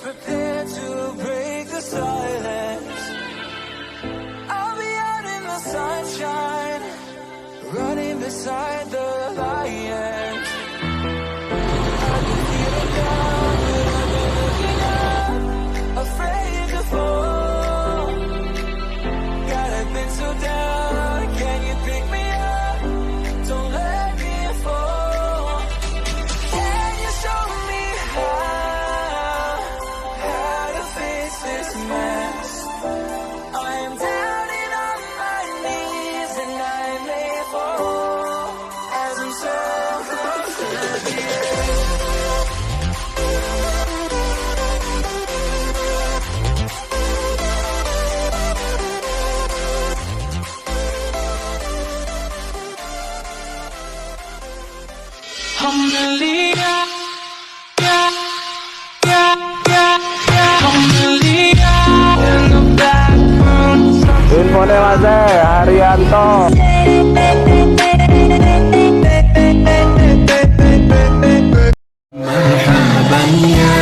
Prepared to break the silence. I'll be out in the sunshine, running beside the lion. I've been feeling down, but I've been looking up, afraid to fall. God, I've been so down, can you pick me up? Don't let me fall. Can you show me this mess? I am down and on my knees, and I may fall as I'm so close to the edge. Infone Mas Haryanto. Marhaban ya